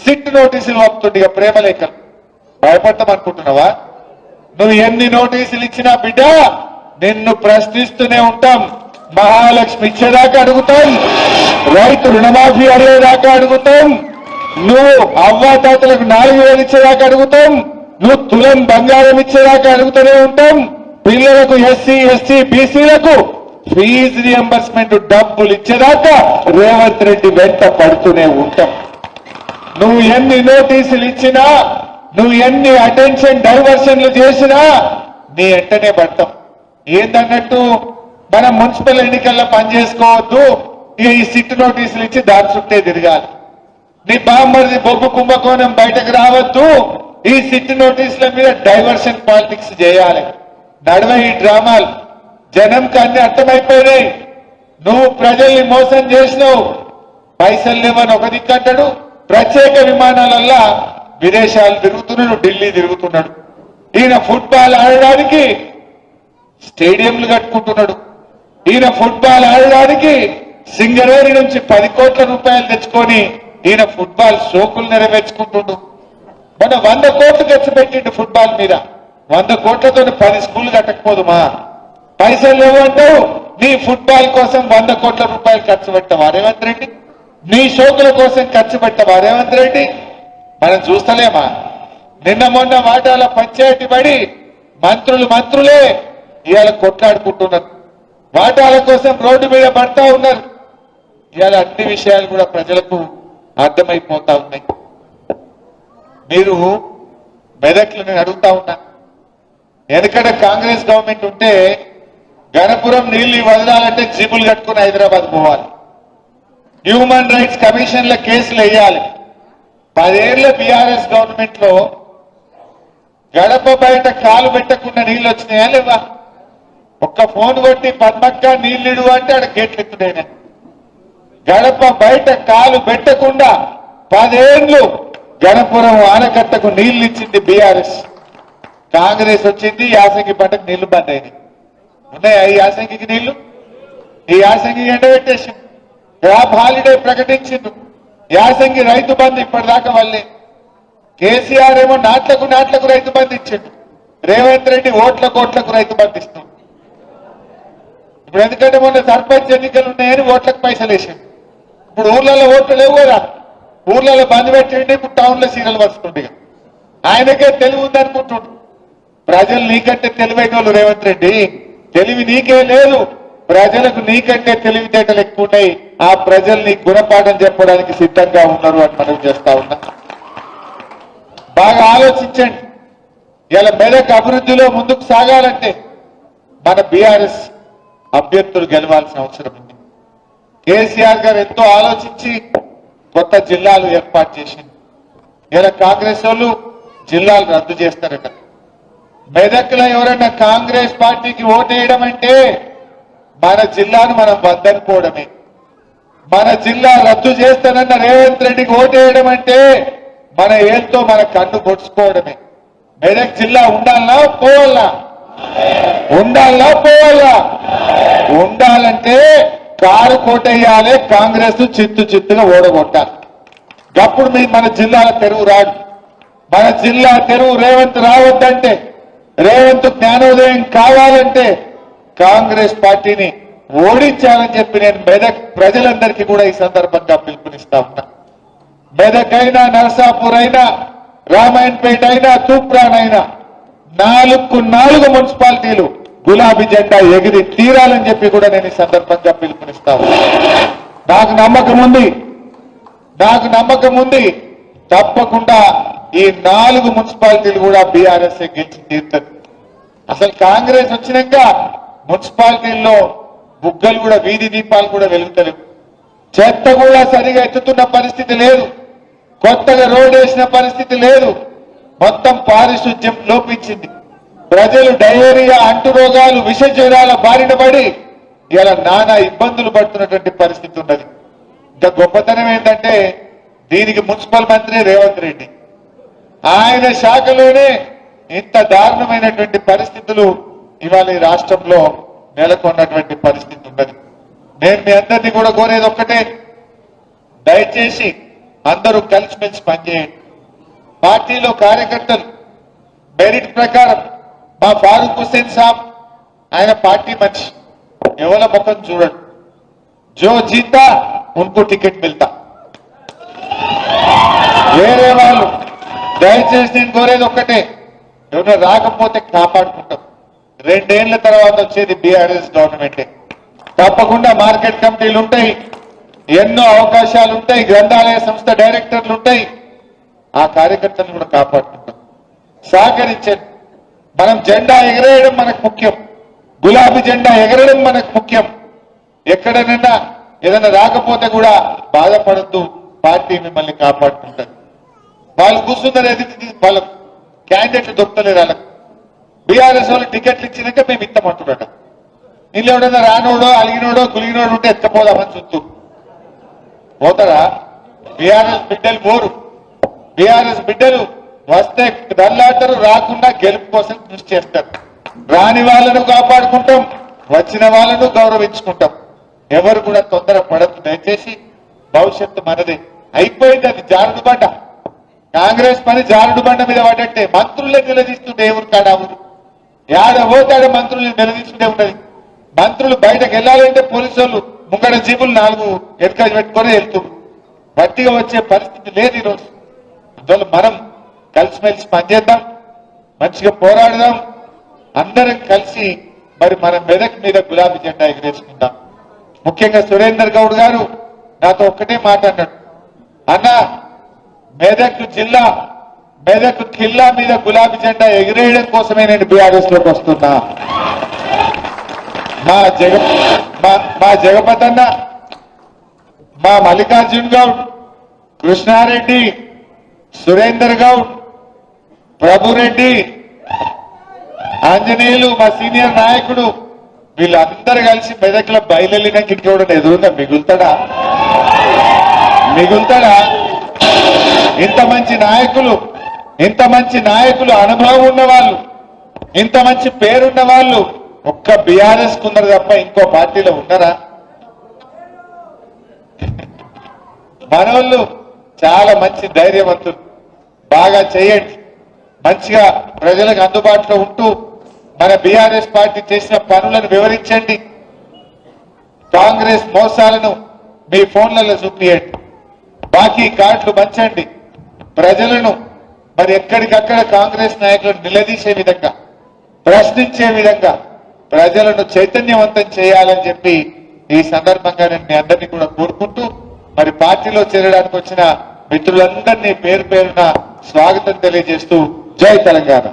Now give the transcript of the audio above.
SIT నోటీసులు పంపుతుండే ఇక ప్రేమలేఖలు భయపడతామనుకుంటున్నావా? నువ్వు ఎన్ని నోటీసులు ఇచ్చినా బిడ్డ నిన్ను ప్రశ్నిస్తూనే ఉంటాం. మహాలక్ష్మి ఇచ్చేదాకా అడుగుతాం, రైతు రుణమాఫీ అడిగేదాకా అడుగుతాం, నువ్వు అవ్వాతాతలకు 4000 ఇచ్చేదాకా అడుగుతాం, నువ్వు తులం బంగారం ఇచ్చేదాకా అడుగుతూనే ఉంటాం. పిల్లలకు ఎస్సీ ఎస్టీ బీసీలకు ఫీజు రియంబర్స్మెంట్ డబ్బులు ఇచ్చేదాకా రేవంత్ రెడ్డి వెంట పడుతూనే ఉంటాం. నువ్వు ఎన్ని నోటీసులు ఇచ్చినా, నువ్వు ఎన్ని అటెన్షన్ డైవర్షన్లు చేసినా నీ వెంటనే పడతాం. ఏందన్నట్టు మనం మున్సిపల్ ఎన్నికల్లో పనిచేసుకోవద్దు, ఇక ఈ సిట్ నోటీసులు ఇచ్చి దాని చుట్టే తిరగాలి. నీ బామ్మర్ది బొగ్గు కుంభకోణం బయటకు రావద్దు, ఈ సిట్ నోటీసుల మీద డైవర్షన్ పాలిటిక్స్ చేయాలి. నడవ ఈ డ్రామాలు జనంకి అన్ని అర్థమైపోయినాయి. నువ్వు ప్రజల్ని మోసం చేసినావు, పైసలు లేవని ఒక దిక్కంటాడు, ప్రత్యేక విమానాలల్లా విదేశాలు తిరుగుతున్నాడు, ఢిల్లీ తిరుగుతున్నాడు. ఈయన ఫుట్బాల్ ఆడడానికి స్టేడియంలు కట్టుకుంటున్నాడు, ఈయన ఫుట్బాల్ ఆడడానికి సింగరేణి నుంచి 10 కోట్ల రూపాయలు తెచ్చుకొని ఈయన ఫుట్బాల్ షోకులు నెరవేర్చుకుంటుండు. మన 100 కోట్లు ఖర్చు పెట్టిండు ఫుట్బాల్ మీద. 100 కోట్లతో 10 స్కూళ్లు కట్టకపోదుమా? పైసలు లేవంటావు, నీ ఫుట్బాల్ కోసం 100 కోట్ల రూపాయలు ఖర్చు పెట్టవా రేవంత్ రెడ్డి? నీ షోకుల కోసం ఖర్చు పెట్టవా రేవంత్ రెడ్డి? మనం చూస్తలేమా? నిన్న మొన్న వాటాల పంచాయతీ పడి మంత్రులే ఇవాళ కొట్లాడుకుంటున్నారు, వాటాల కోసం రోడ్డు మీద పడతా ఉన్నారు. ఇవాళ అన్ని విషయాలు కూడా ప్రజలకు అర్థమైపోతా ఉన్నాయి. మీరు మెదక్లు నేను అడుగుతా ఉన్నా, ఎందుకంటే కాంగ్రెస్ గవర్నమెంట్ ఉంటే గణపురం నీళ్లు వదలాలంటే జీబులు కట్టుకుని హైదరాబాద్ పోవాలి, హ్యూమన్ రైట్స్ కమిషన్ల కేసులు వేయాలి. 10 ఏళ్ల బీఆర్ఎస్ గవర్నమెంట్ లో గడప బయట కాలు పెట్టకుండా నీళ్లు వచ్చినాయా లేవా? ఒక్క ఫోన్ కొట్టి పద్మక్క నీళ్లిడు అంటే ఆడ గేట్లు ఎత్తుడైనా. గడప బయట కాలు పెట్టకుండా 10 ఏళ్లు గణపురం ఆనకట్టకు నీళ్లు ఇచ్చింది బీఆర్ఎస్. కాంగ్రెస్ వచ్చింది, యాసంగి పంటకు నీళ్లు బంద్ అయినాయి. ఉన్నాయా ఈ యాసంగికి నీళ్లు? ఈ యాసంగి ఎండబెట్టేసి క్రాప్ హాలిడే ప్రకటించిండు. యాసంగి రైతు బంధు ఇప్పటిదాకా వల్లే. కేసీఆర్ ఏమో నాట్లకు రైతు బంధు ఇచ్చిండు, రేవంత్ రెడ్డి ఓట్లకు రైతు బంధు ఇస్తున్నాడు. ఇప్పుడు ఎందుకంటే మొన్న సర్పంచ్ ఎన్నికలు ఉన్నాయని ఓట్లకు పైసలు వేసిండు. ఇప్పుడు ఊర్లలో ఓట్లు లేవు కదా, ఊర్లలో బంద్ పెట్టండి, ఇప్పుడు టౌన్లో సీరియల్ వస్తుండే. ఆయనకే తెలివి ఉందనుకుంటుండు. ప్రజలు నీకంటే తెలివైన వాళ్ళు రేవంత్ రెడ్డి, తెలివి నీకే లేదు, ప్రజలకు నీకంటే తెలివితేటలు ఎక్కువ ఉన్నాయి. ఆ ప్రజల్ని గుణపాఠం చెప్పడానికి సిద్ధంగా ఉన్నారు అని మనం చేస్తా ఉన్నా. బాగా ఆలోచించండి. ఇలా మెదక్ అభివృద్ధిలో ముందుకు సాగాలంటే మన బీఆర్ఎస్ అభ్యర్థులు గెలవాల్సిన అవసరం ఉంది. కేసీఆర్ గారు ఎంతో ఆలోచించి కొత్త జిల్లాలు ఏర్పాటు చేసింది. ఇలా కాంగ్రెస్ వాళ్ళు జిల్లాలు రద్దు చేస్తారట. మెదక్లో ఎవరైనా కాంగ్రెస్ పార్టీకి ఓటేయడం అంటే మన జిల్లాను మనం వద్దనుకోవడమే. మన జిల్లా రద్దు చేస్తానన్న రేవంత్ రెడ్డికి ఓటేయడం అంటే మన ఏళ్ళతో మన కన్ను పొడుచుకోవడమే. మెదక్ జిల్లా ఉండాలనా పోవాలా? ఉండాలనా పోవాలా? ఉండాలంటే కారు కోటేయాలి, కాంగ్రెస్ చిత్తుగా ఓడగొట్టాలి. అప్పుడు మన జిల్లాల తెరువు రాడు. మన జిల్లా తెరువు రేవంత్ రావద్దంటే, రేవంత్ జ్ఞానోదయం కావాలంటే కాంగ్రెస్ పార్టీని ఓడించాలని చెప్పి నేను మెదక్ ప్రజలందరికీ కూడా ఈ సందర్భంగా పిలుపునిస్తా ఉన్నా. మెదక్ అయినా, నర్సాపూర్ అయినా, రామాయణపేట అయినా, తూప్రాన్ అయినా 4 మున్సిపాలిటీలు గులాబీ జెండా ఎగిరి తీరాలని చెప్పి కూడా నేను ఈ సందర్భంగా పిలుపునిస్తా ఉన్నా. నాకు నమ్మకం ఉంది తప్పకుండా ఈ 4 మున్సిపాలిటీలు కూడా బీఆర్ఎస్ గెలిచి తీరుతుంది. అసలు కాంగ్రెస్ వచ్చినాక మున్సిపాలిటీల్లో బుగ్గలు కూడా, వీధి దీపాలు కూడా వెలుగుతలేవు. చెత్త కూడా సరిగా ఎత్తుతున్న పరిస్థితి లేదు, కొత్తగా రోడ్ వేసిన పరిస్థితి లేదు. మొత్తం పారిశుద్ధ్యం లోపించింది. ప్రజలు డయేరియా, అంటురోగాలు, విష జ్వరాల బారిన పడి ఇలా నానా ఇబ్బందులు పడుతున్నటువంటి పరిస్థితి ఉన్నది. ఇంకా గొప్పతనం ఏంటంటే దీనికి మున్సిపల్ మంత్రి రేవంత్ రెడ్డి, ఆయన శాఖలోనే ఇంత దారుణమైనటువంటి పరిస్థితులు ఇవాళ ఈ రాష్ట్రంలో నెలకొన్నటువంటి పరిస్థితి ఉన్నది. నేను మీ అందరినీ కూడా కోరేది ఒక్కటే, దయచేసి అందరూ కలిసిమెలిసి పనిచేయండి. పార్టీలో కార్యకర్తలు మెరిట్ ప్రకారం మా ఫారూక్ హుస్సేన్ సాబ్ ఆయన పార్టీ మనిషి, ఎవరి ముఖం చూడండి. జో జీతా ఉनको టికెట్ మిల్తా. వేరే వాళ్ళు దయచేసి నేను కోరేది ఒక్కటే, ఎవరైనా రాకపోతే కాపాడుకుంటాం. 2 ఏళ్ల తర్వాత వచ్చేది బీఆర్ఎస్ గవర్నమెంటే. తప్పకుండా మార్కెట్ కమిటీలు ఉంటాయి, ఎన్నో అవకాశాలు ఉంటాయి, గ్రంథాలయ సంస్థ డైరెక్టర్లు ఉంటాయి. ఆ కార్యకర్తలను కూడా కాపాడుకుంటాం. సహకరించండి. మనం జెండా ఎగరేయడం మనకు ముఖ్యం, గులాబీ జెండా ఎగరడం మనకు ముఖ్యం. ఎక్కడనైనా ఏదైనా రాకపోతే కూడా బాధపడద్దు, పార్టీ మిమ్మల్ని కాపాడుకుంటుంది. వాళ్ళు కూర్చున్నారు ఎదుటి, వాళ్ళ క్యాండిడేట్లు దొరుకుతలేరు. వాళ్ళకి బీఆర్ఎస్ వాళ్ళు టికెట్లు ఇచ్చినాక మేము ఇస్తామంటున్నాడు. వీళ్ళు ఎవడన్నా రానోడో అలిగినోడో గులిగినోడు ఉంటే ఎత్తపోదామని చుట్టూ పోతారా? బీఆర్ఎస్ బిడ్డలు పోరు. బీఆర్ఎస్ బిడ్డలు వస్తే దల్లాటరు, రాకుండా గెలుపు కోసం కృషి చేస్తారు. రాని వాళ్ళను కాపాడుకుంటాం, వచ్చిన వాళ్ళను గౌరవించుకుంటాం. ఎవరు కూడా తొందర పడద్దు దయచేసి. భవిష్యత్తు మనదే. అయిపోయింది, అది జారుడు బండ. కాంగ్రెస్ పని జారుడు బండ మీద పడ్డట్టే. మంత్రులే నిలదీస్తుంటే ఎవరు కాడా ఊరు యాడ పోతాడు, మంత్రుల్ని నిలదీస్తుంటే ఉన్నది. మంత్రులు బయటకు వెళ్ళాలంటే పోలీసు వాళ్ళు ముంగడ జీబులు 4 ఎడకాసి పెట్టుకొని వెళ్తున్నారు. గట్టిగా వచ్చే పరిస్థితి లేదు ఈరోజు. అందువల్ల మనం కలిసిమెలిసి పనిచేద్దాం, మంచిగా పోరాడదాం. అందరం కలిసి మరి మన మెదక్ మీద గులాబీ జెండా ఎగరేసుకుందాం. ముఖ్యంగా సురేందర్ గౌడ్ గారు నాతో ఒక్కటే మాట అన్నాడు, అన్న మెదక్ జిల్లా, మెదక్ కిల్లా మీద గులాబీ జెండా ఎగిరేయడం కోసమే నేను బీఆర్ఎస్ లోకి వస్తున్నా. మా జగపతి అన్న, మా మల్లికార్జున్ గౌడ్, కృష్ణారెడ్డి, సురేందర్ గౌడ్, ప్రభురెడ్డి, ఆంజనేయులు, మా సీనియర్ నాయకుడు, వీళ్ళందరూ కలిసి మెదక్లో బయలునాక ఇంకోడు ఎదురుగా మిగులుతాడా? ఇంత మంచి నాయకులు, అనుభవం ఉన్న వాళ్ళు, ఇంత మంచి పేరున్న వాళ్ళు ఒక్క బీఆర్ఎస్ కున్నారు తప్ప ఇంకో పార్టీలో ఉన్నారా? మనోళ్ళు చాలా మంచి ధైర్యవంతులు. బాగా చేయండి, మంచిగా ప్రజలకు అందుబాటులో ఉంటూ మన బీఆర్ఎస్ పార్టీ చేసిన పనులను వివరించండి. కాంగ్రెస్ మోసాలను మీ ఫోన్లలో చూపియండి. బాకీ కార్డులు పంచండి. ప్రజలను మరి ఎక్కడికక్కడ కాంగ్రెస్ నాయకులను నిలదీసే విధంగా, ప్రశ్నించే విధంగా ప్రజలను చైతన్యవంతం చేయాలని చెప్పి ఈ సందర్భంగా నేను మీ అందరినీ కూడా కోరుకుంటూ, మరి పార్టీలో చేరడానికి వచ్చిన మిత్రులందరినీ పేరు పేరున స్వాగతం తెలియజేస్తూ జై తెలంగాణ.